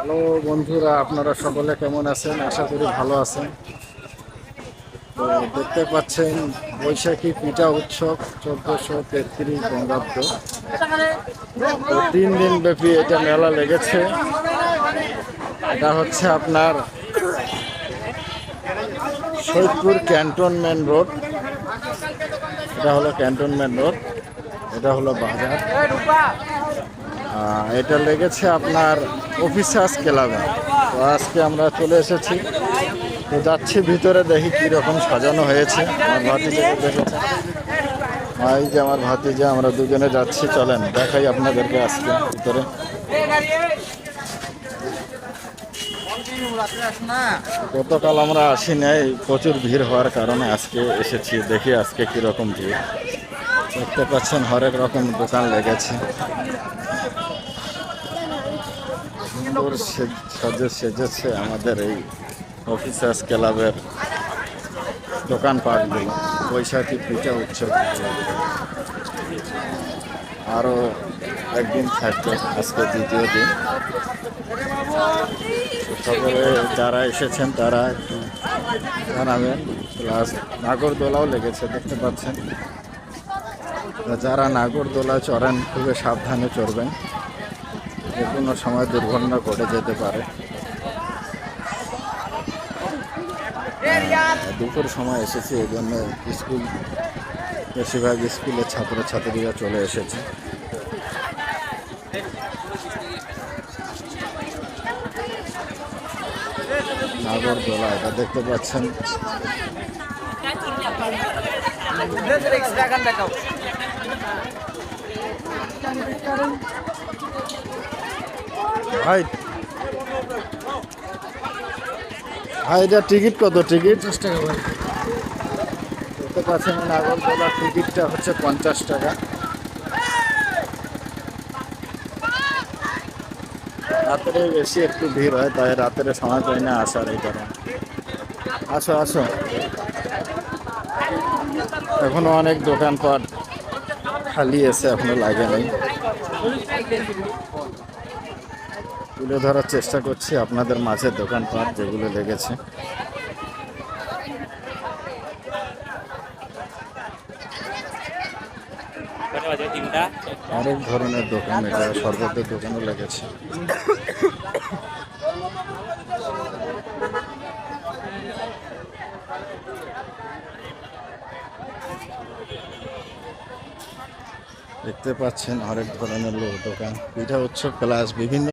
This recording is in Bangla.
হ্যালো বন্ধুরা, আপনারা সকলে কেমন আছেন? আশা করি ভালো আছেন। তো দেখতে পাচ্ছেন বৈশাখী পিঠা উৎসব 1433 বঙ্গাব্দ। তো 3 দিন ব্যাপী এটা মেলা লেগেছে। এটা হচ্ছে আপনার সৈয়দপুর ক্যান্টনমেন্ট রোড। এটা হলো ক্যান্টনমেন্ট রোড, এটা হলো বাজার। এটা লেগেছে আপনার অফিসার্স ক্লাবে। তো আজকে আমরা চলে এসেছি, তো যাচ্ছি ভিতরে, দেখি কি রকম সাজানো হয়েছে। আমার ভাতিজাকে দেখেছে, এই যে আমার ভাতিজা, আমরা দুজনে যাচ্ছি। চলেন দেখাই আপনাদেরকে আজকে ভিতরে। গতকাল আমরা আসি নাই, প্রচুর ভিড় হওয়ার কারণে আজকে এসেছি। দেখি আজকে কিরকম ভিড়। দেখতে পাচ্ছেন হরেক রকম দোকান লেগেছে। সুন্দর সেজেছে আমাদের এই অফিসার্স ক্লাবের দোকানপাটগুলো বৈশাখী পিঠা উৎসব। আরও একদিন থাকবে, আজকে দ্বিতীয় দিন। সকলে যারা এসেছেন তারা একটু জানাবেন। প্লাস নাগরদোলাও লেগেছে, দেখতে পাচ্ছেন। যারা নাগরদোলা চড়েন খুবই সাবধানে চড়বেন, যে কোনো সময় দুর্ঘটনা ঘটে যেতে পারে। দুপুর সময় এসেছি, এই জন্য স্কুল, বেশিরভাগ স্কুলের ছাত্রছাত্রীরা চলে এসেছে। নাগরদোলা এটা দেখতে পাচ্ছেন। ভাই ভাই, এটা টিকিট কত? টিকিট 50 টাকা ভাই। দেখতে পাচ্ছেন নাগরদোলার টিকিটটা হচ্ছে 50 টাকা। রাত্রে বেশি একটু ভিড় হয়, তাই রাত্রে সময় পাই না আসার, এই কারণে। আসো আসো, এখনো অনেক দোকানপাট খালি আছে, এখনো লাগে নাই। তুলে ধরার চেষ্টা করছি আপনাদের মাঝে দোকানপাট যেগুলো লেগেছে। অনেক ধরনের দোকান, এটা শরবতের দোকানও লেগেছে। দেখতে পাচ্ছেন অনেক ধরনের দোকান। পিঠা উৎসব প্লাস বিভিন্ন